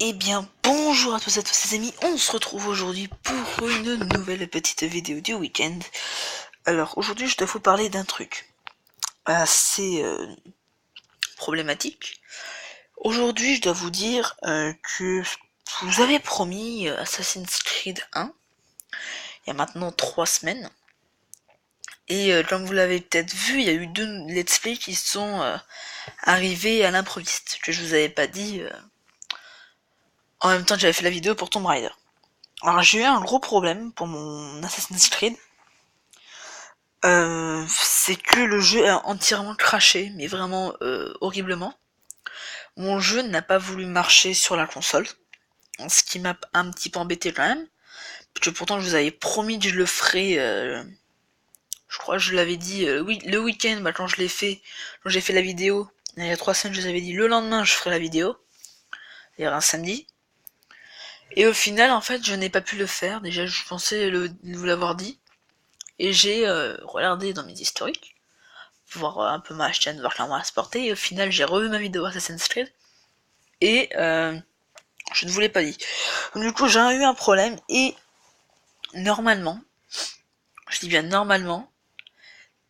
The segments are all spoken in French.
Eh bien, bonjour à tous et à tous les amis, on se retrouve aujourd'hui pour une nouvelle petite vidéo du week-end. Alors, aujourd'hui, je dois vous parler d'un truc assez problématique. Aujourd'hui, je dois vous dire que je vous avais promis Assassin's Creed 1, il y a maintenant 3 semaines. Et comme vous l'avez peut-être vu, il y a eu 2 let's play qui sont arrivés à l'improviste, que je vous avais pas dit en même temps que j'avais fait la vidéo pour Tomb Raider. Alors j'ai eu un gros problème pour mon Assassin's Creed. C'est que le jeu a entièrement craché, mais vraiment horriblement. Mon jeu n'a pas voulu marcher sur la console, ce qui m'a un petit peu embêté quand même, parce que pourtant je vous avais promis que je le ferais, je crois que je l'avais dit oui, le week-end, quand je l'ai fait, quand j'ai fait la vidéo, il y a 3 semaines je vous avais dit le lendemain je ferai la vidéo, d'ailleurs un samedi, et au final en fait je n'ai pas pu le faire, déjà je pensais vous l'avoir dit, et j'ai regardé dans mes historiques, voir un peu ma chaîne, voir comment elle se portait, et au final j'ai revu ma vidéo Assassin's Creed, et je ne vous l'ai pas dit. Donc, du coup j'ai eu un problème, et normalement, je dis bien normalement,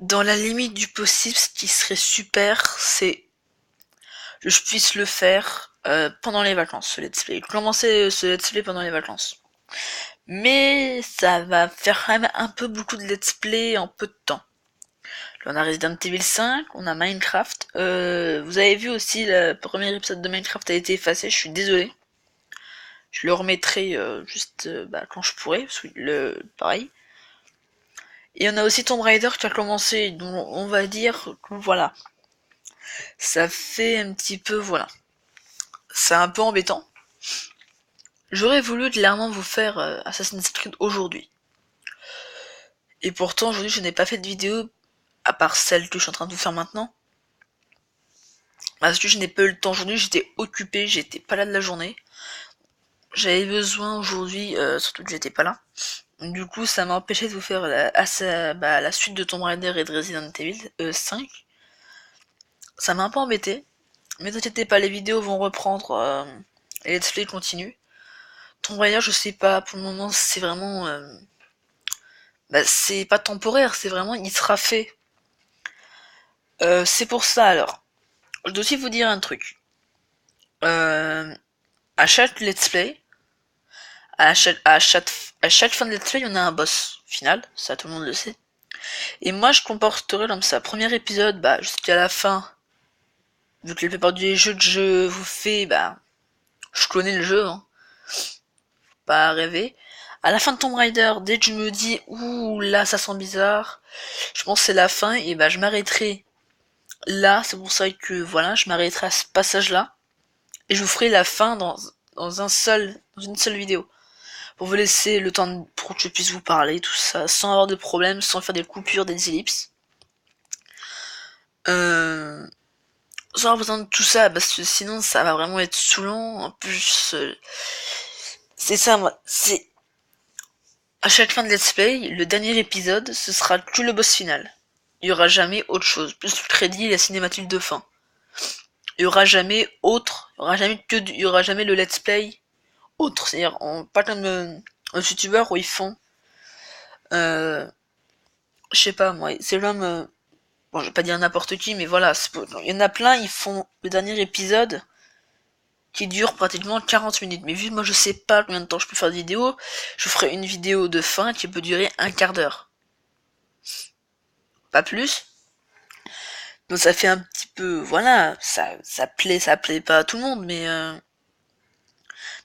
dans la limite du possible, ce qui serait super, c'est que je puisse le faire pendant les vacances, ce let's play. Commencer ce let's play pendant les vacances. Mais ça va faire quand même un peu beaucoup de let's play en peu de temps. On a Resident Evil 5, on a Minecraft. Vous avez vu aussi, le premier épisode de Minecraft a été effacé, je suis désolé. Je le remettrai juste quand je pourrai, parce que pareil. Et on a aussi Tomb Raider qui a commencé, donc on va dire que voilà. Ça fait un petit peu, voilà. C'est un peu embêtant. J'aurais voulu clairement vous faire Assassin's Creed aujourd'hui. Et pourtant, aujourd'hui, je n'ai pas fait de vidéo, à part celle que je suis en train de vous faire maintenant. Parce que je n'ai pas eu le temps aujourd'hui, j'étais occupé, j'étais pas là de la journée. J'avais besoin aujourd'hui, surtout que j'étais pas là. Du coup, ça m'a empêché de vous faire la suite de Tomb Raider et de Resident Evil 5. Ça m'a un peu embêté. Mais ne t'inquiète pas, les vidéos vont reprendre et Let's Play continue. Tomb Raider, je sais pas, pour le moment, c'est vraiment... c'est pas temporaire, c'est vraiment, il sera fait. C'est pour ça, alors. Je dois aussi vous dire un truc. À chaque Let's Play, à chaque fin de Let's Play, on a un boss final, ça tout le monde le sait. Et moi, je comporterai comme ça. Premier épisode, jusqu'à la fin, vu que la plupart des jeux que je vous fais, je connais le jeu, hein. Pas rêver. À la fin de Tomb Raider, dès que je me dis, ouh, là, ça sent bizarre, je pense que c'est la fin, et je m'arrêterai là. C'est pour ça que, voilà, je m'arrêterai à ce passage-là. Et je vous ferai la fin dans une seule vidéo. Pour vous laisser le temps pour que je puisse vous parler, tout ça, sans avoir de problème, sans faire des coupures, des ellipses. Sans avoir besoin de tout ça, parce que sinon ça va vraiment être saoulant. En plus, c'est ça, moi, c'est... À chaque fin de let's play, le dernier épisode, ce sera que le boss final. Il y aura jamais autre chose, plus le crédit et la cinématique de fin. Il y aura jamais autre, il y aura jamais le let's play autre, c'est-à-dire pas comme un youtubeur où ils font, je sais pas moi, c'est l'homme, bon je vais pas dire n'importe qui, mais voilà, il y en a plein, ils font le dernier épisode qui dure pratiquement 40 minutes. Mais vu que moi je sais pas combien de temps je peux faire de vidéo, je ferai une vidéo de fin qui peut durer un quart d'heure. Pas plus. Donc ça fait un petit peu, voilà, ça plaît pas à tout le monde, mais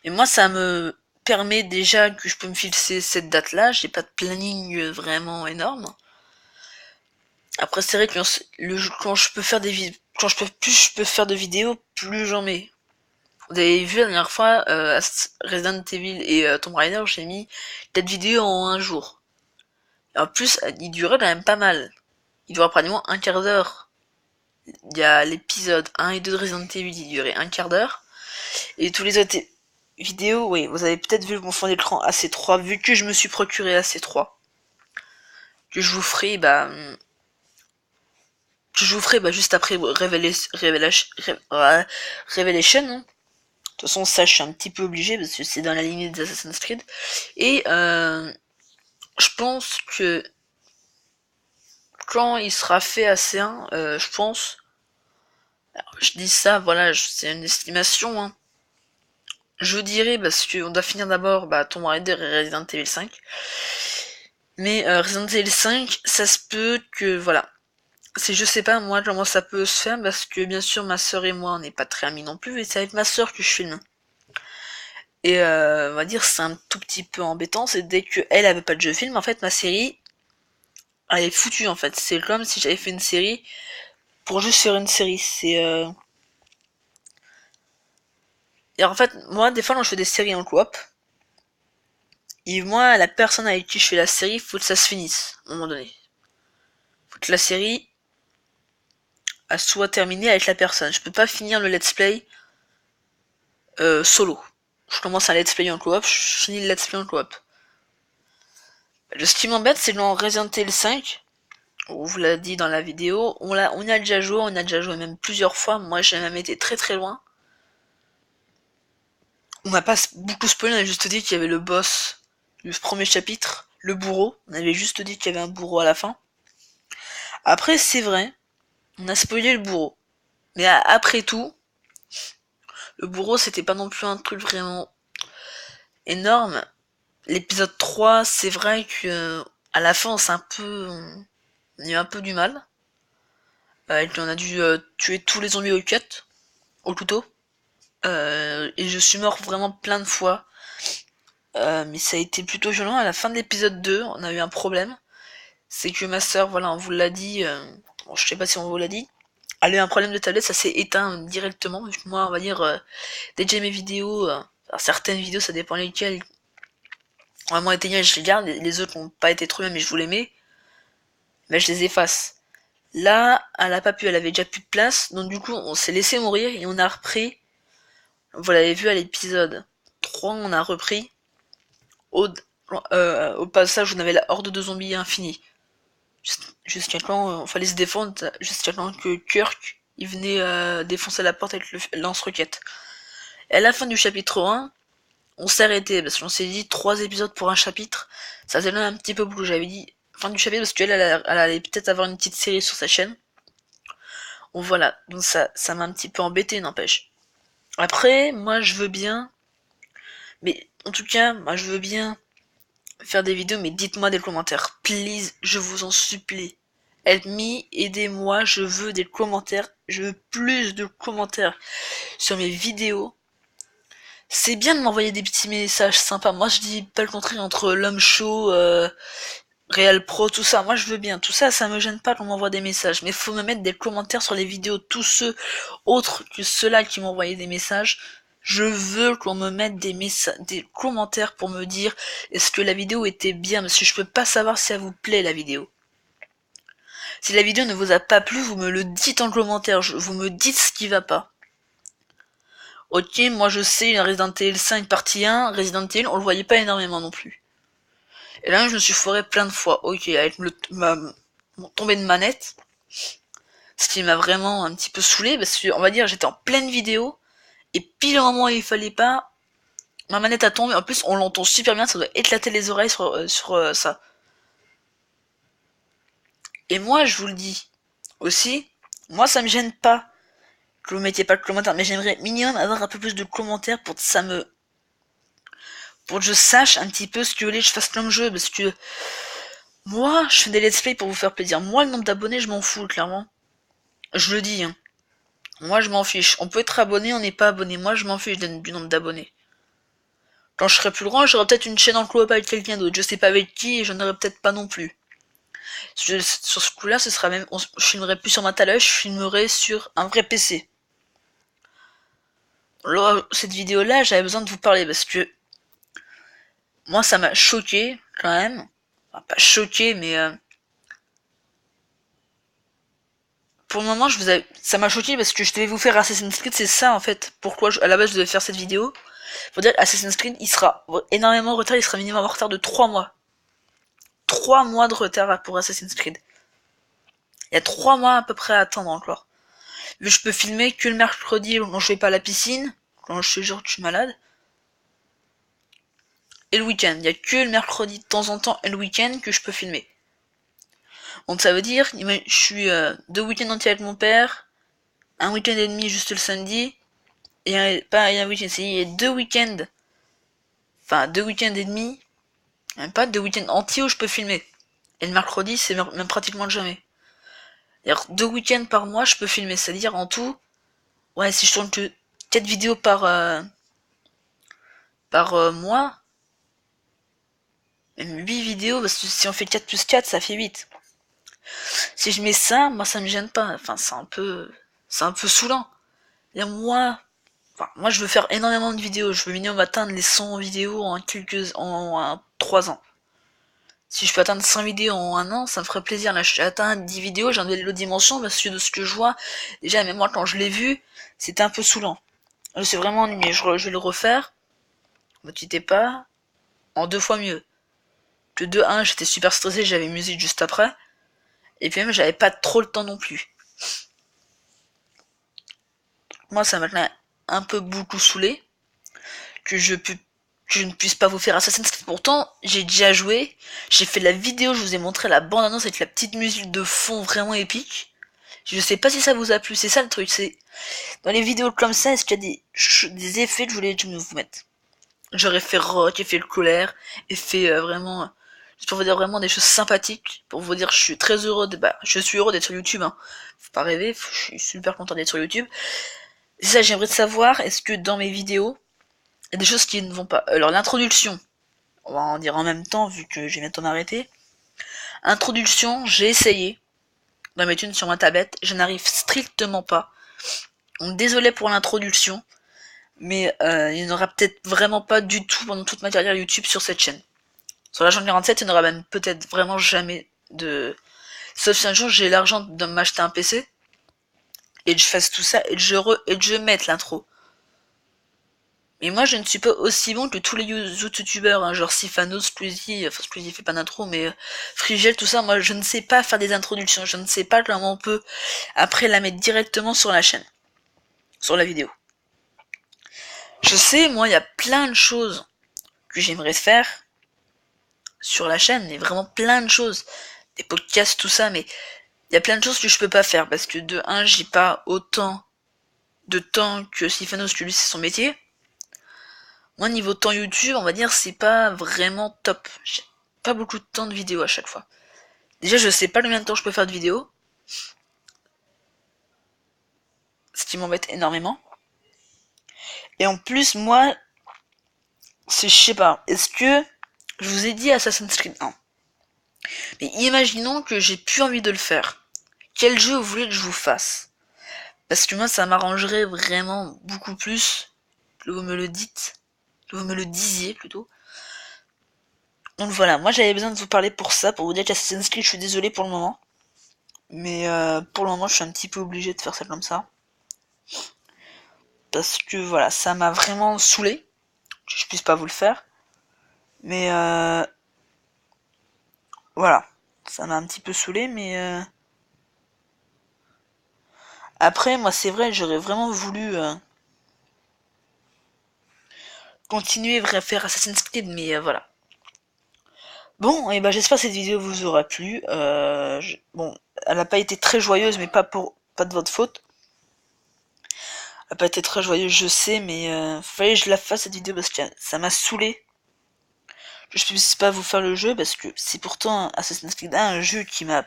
moi ça me permet déjà que je peux me fixer cette date-là, j'ai pas de planning vraiment énorme. Après c'est vrai que quand je peux faire plus je peux faire de vidéos, plus j'en mets. Vous avez vu la dernière fois, Resident Evil et Tomb Raider, j'ai mis 4 vidéos en un jour. Et en plus, il durait quand même pas mal. Il durait pratiquement un quart d'heure. Il y a l'épisode 1 et 2 de Resident Evil, il durait un quart d'heure. Et tous les autres vidéos, oui, vous avez peut-être vu mon fond d'écran AC3, vu que je me suis procuré AC3. Que je vous ferai, juste après Revelation, hein. De toute toute façon, ça, je suis un petit peu obligé parce que c'est dans la lignée des Assassin's Creed. Et je pense que quand il sera fait à C1, je pense, alors, je dis ça, voilà, c'est une estimation, hein. Je dirais parce qu'on doit finir d'abord Tomb Raider et Resident Evil 5. Mais Resident Evil 5, ça se peut que, voilà. Je sais pas moi comment ça peut se faire parce que bien sûr ma soeur et moi on n'est pas très amis non plus et c'est avec ma soeur que je filme. Et on va dire c'est un tout petit peu embêtant, c'est dès que elle avait pas de jeu film, en fait ma série elle est foutue en fait. C'est comme si j'avais fait une série pour juste faire une série. Et en fait moi des fois quand je fais des séries en coop, et moi la personne avec qui je fais la série faut que ça se finisse à un moment donné. Faut que la série soit terminée avec la personne. Je peux pas finir le let's play solo. Je commence un let's play en coop, je finis le let's play en coop. Ce qui m'embête, c'est que dans Resident Evil 5, on vous l'a dit dans la vidéo, on a déjà joué même plusieurs fois. Moi, j'ai même été très très loin. On n'a pas beaucoup spoilé, on a juste dit qu'il y avait le boss du premier chapitre, le bourreau. On avait juste dit qu'il y avait un bourreau à la fin. Après, c'est vrai, on a spoilé le bourreau. Mais après tout, le bourreau, c'était pas non plus un truc vraiment énorme. L'épisode 3, c'est vrai que à la fin, on a eu un peu du mal. On a dû tuer tous les zombies au couteau. Et je suis mort vraiment plein de fois. Mais ça a été plutôt violent. À la fin de l'épisode 2, on a eu un problème. C'est que ma soeur, voilà, on vous l'a dit, bon, je sais pas si on vous l'a dit, elle a eu un problème de tablette, ça s'est éteint directement. Moi, on va dire, dès que j'ai mes vidéos, certaines vidéos, ça dépend lesquelles, vraiment éteignées, je les garde, les autres n'ont pas été trop bien, mais je vous les mets, mais je les efface. Là, elle a pas pu, elle avait déjà plus de place, donc du coup, on s'est laissé mourir et on a repris. Vous l'avez vu à l'épisode 3, on a repris au passage où on avait la horde de zombies infinie. Jusqu'à quand on fallait se défendre, jusqu'à quand que Kirk il venait défoncer la porte avec le lance-roquette. Et à la fin du chapitre 1, on s'est arrêté parce qu'on s'est dit 3 épisodes pour un chapitre, ça s'est donné un petit peu beaucoup. J'avais dit fin du chapitre parce qu'elle elle allait peut-être avoir une petite série sur sa chaîne. Bon voilà, donc ça m'a un petit peu embêté, n'empêche. Après, moi je veux bien, mais en tout cas, moi je veux bien faire des vidéos, mais dites-moi des commentaires, please, je vous en supplie. Help me, aidez-moi, je veux des commentaires, je veux plus de commentaires sur mes vidéos. C'est bien de m'envoyer des petits messages sympas, moi je dis pas le contraire entre l'homme chaud, Real Pro, tout ça, moi je veux bien, tout ça, ça me gêne pas qu'on m'envoie des messages, mais faut me mettre des commentaires sur les vidéos, tous ceux autres que ceux-là qui m'ont envoyé des messages, je veux qu'on me mette des commentaires pour me dire est-ce que la vidéo était bien, parce que je peux pas savoir si elle vous plaît la vidéo. Si la vidéo ne vous a pas plu, vous me le dites en commentaire, vous me dites ce qui va pas. Ok, moi je sais, Resident Evil 5 partie 1, Resident Evil, on le voyait pas énormément non plus. Et là, je me suis foiré plein de fois. Ok, avec mon tombé de manette, ce qui m'a vraiment un petit peu saoulé, parce que, on va dire, j'étais en pleine vidéo, et pile au moment où il fallait pas, ma manette a tombé. En plus, on l'entend super bien, ça doit éclater les oreilles sur ça. Et moi, je vous le dis aussi, moi, ça me gêne pas que vous mettiez pas de commentaires, mais j'aimerais minimum avoir un peu plus de commentaires pour que je sache un petit peu ce que vous voulez que je fasse comme jeu, parce que moi, je fais des let's play pour vous faire plaisir. Moi, le nombre d'abonnés, je m'en fous, clairement. Je le dis, hein. Moi, je m'en fiche. On peut être abonné, on n'est pas abonné. Moi, je m'en fiche du nombre d'abonnés. Quand je serai plus grand, j'aurai peut-être une chaîne en coop avec quelqu'un d'autre. Je sais pas avec qui, et j'en aurai peut-être pas non plus. Sur ce coup-là, ce sera même, je filmerai plus sur ma tablette, je filmerai sur un vrai PC. Là, cette vidéo-là, j'avais besoin de vous parler parce que moi, ça m'a choqué quand même. Enfin, pas choqué, mais pour le moment, ça m'a choqué parce que je devais vous faire Assassin's Creed, c'est ça en fait. Pourquoi à la base je devais faire cette vidéo. Faut dire Assassin's Creed, il sera énormément en retard, il sera minimum en retard de 3 mois. 3 mois de retard pour Assassin's Creed. Il y a 3 mois à peu près à attendre encore. Je peux filmer que le mercredi quand je vais pas à la piscine. quand je te jure que je suis malade. Et le week-end, il n'y a que le mercredi de temps en temps et le week-end que je peux filmer. Donc ça veut dire, je suis 2 week-ends entiers avec mon père, un week-end et demi juste le samedi, et un week-end, c'est 2 week-ends, enfin 2 week-ends et demi, même pas 2 week-ends entiers où je peux filmer. Et le mercredi, c'est même pratiquement jamais. C'est-à-dire 2 week-ends par mois, je peux filmer. C'est-à-dire en tout, ouais, si je tourne que 4 vidéos par mois, même 8 vidéos, parce que si on fait 4 plus 4, ça fait 8. Si je mets ça, moi ça me gêne pas. Enfin, c'est un peu saoulant. Et moi je veux faire énormément de vidéos. Je veux minimum atteindre les 100 vidéos en 3 ans. Si je peux atteindre 100 vidéos en 1 an, ça me ferait plaisir. Là, j'ai atteint 10 vidéos, j'ai enlevé les dimensions parce que de ce que je vois, déjà, même moi, quand je l'ai vu, c'était un peu saoulant. Je suis vraiment ennuyé. Je vais le refaire. Ne t'inquiète pas. En 2 fois mieux. Que de 1, j'étais super stressé, j'avais musique juste après. Et puis même, j'avais pas trop le temps non plus. Moi, ça m'a un peu beaucoup saoulé. Que je ne puisse pas vous faire Assassin's Creed. Pourtant, j'ai déjà joué. J'ai fait la vidéo, je vous ai montré la bande-annonce avec la petite musique de fond vraiment épique. Je sais pas si ça vous a plu, c'est ça le truc, c'est... Dans les vidéos comme ça, est-ce qu'il y a des effets que je voulais vous mettre? J'aurais fait rock, effet de colère, effet vraiment... Juste pour vous dire vraiment des choses sympathiques, pour vous dire je suis très heureux je suis heureux d'être sur YouTube, hein. Faut pas rêver, je suis super content d'être sur YouTube. C'est ça, j'aimerais savoir, est-ce que dans mes vidéos, il y a des choses qui ne vont pas. Alors l'introduction, on va en dire en même temps, vu que je vais bientôt m'arrêter. Introduction, j'ai essayé d'en mettre une sur ma tablette, je n'arrive strictement pas. Donc désolé pour l'introduction, mais il n'y en aura peut-être vraiment pas du tout pendant toute ma carrière YouTube sur cette chaîne. Sur la chaîne 47, il n'y en aura même peut-être vraiment jamais de... Sauf si un jour j'ai l'argent de m'acheter un PC, et que je fasse tout ça, et que je mette l'intro. Mais moi je ne suis pas aussi bon que tous les youtubeurs, hein, genre Sifano, Squeezie, enfin Squeezie fait pas d'intro, mais Frigel, tout ça, moi je ne sais pas faire des introductions, je ne sais pas comment on peut après la mettre directement sur la chaîne, sur la vidéo. Je sais, moi il y a plein de choses que j'aimerais faire sur la chaîne, mais vraiment plein de choses, des podcasts, tout ça, mais il y a plein de choses que je peux pas faire, parce que de 1, j'ai pas autant de temps que Sifano, parce que lui c'est son métier. Moi, niveau temps YouTube, on va dire, c'est pas vraiment top. J'ai pas beaucoup de temps de vidéo à chaque fois. Déjà, je sais pas combien de temps je peux faire de vidéo. Ce qui m'embête énormément. Et en plus, moi, je sais pas, est-ce que je vous ai dit Assassin's Creed 1. Mais imaginons que j'ai plus envie de le faire. Quel jeu vous voulez que je vous fasse? Parce que moi, ça m'arrangerait vraiment beaucoup plus que vous me le dites. Que vous me le disiez, plutôt. Donc voilà, moi j'avais besoin de vous parler pour ça, pour vous dire qu'Assassin's Creed, je suis désolé pour le moment. Mais pour le moment, je suis un petit peu obligé de faire ça comme ça. Parce que voilà, ça m'a vraiment saoulé. Que je puisse pas vous le faire. Mais voilà, ça m'a un petit peu saoulé, mais après, moi c'est vrai, j'aurais vraiment voulu continuer à faire Assassin's Creed, mais voilà. Bon, et ben j'espère que cette vidéo vous aura plu. Bon, elle n'a pas été très joyeuse, mais pas de votre faute. Elle n'a pas été très joyeuse, je sais, mais fallait que je la fasse cette vidéo parce que ça m'a saoulé. Je puisse pas vous faire le jeu parce que c'est pourtant Assassin's Creed 1, un jeu qui m'a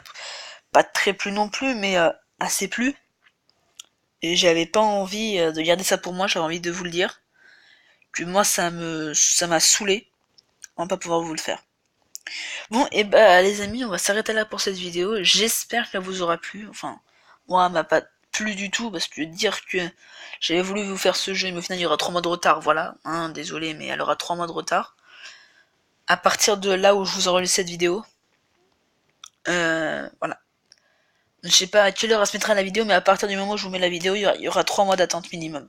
pas très plu non plus, mais assez plu. Et j'avais pas envie de garder ça pour moi, j'avais envie de vous le dire. Que moi ça m'a saoulé. On va pas pouvoir vous le faire. Bon, et bah les amis, on va s'arrêter là pour cette vidéo. J'espère qu'elle vous aura plu. Enfin, moi, elle m'a pas plu du tout, parce que dire que j'avais voulu vous faire ce jeu, mais au final il y aura 3 mois de retard, voilà. Hein, désolé, mais elle aura 3 mois de retard. À partir de là où je vous enregistre cette vidéo. Voilà. Je sais pas à quelle heure elle se mettra la vidéo, mais à partir du moment où je vous mets la vidéo, il y aura 3 mois d'attente minimum.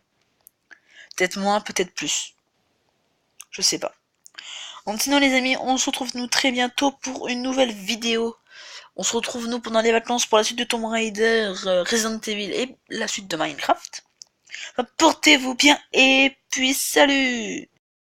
Peut-être moins, peut-être plus. Je sais pas. Donc sinon les amis, on se retrouve nous très bientôt pour une nouvelle vidéo. On se retrouve nous pendant les vacances pour la suite de Tomb Raider, Resident Evil et la suite de Minecraft. Portez-vous bien et puis salut!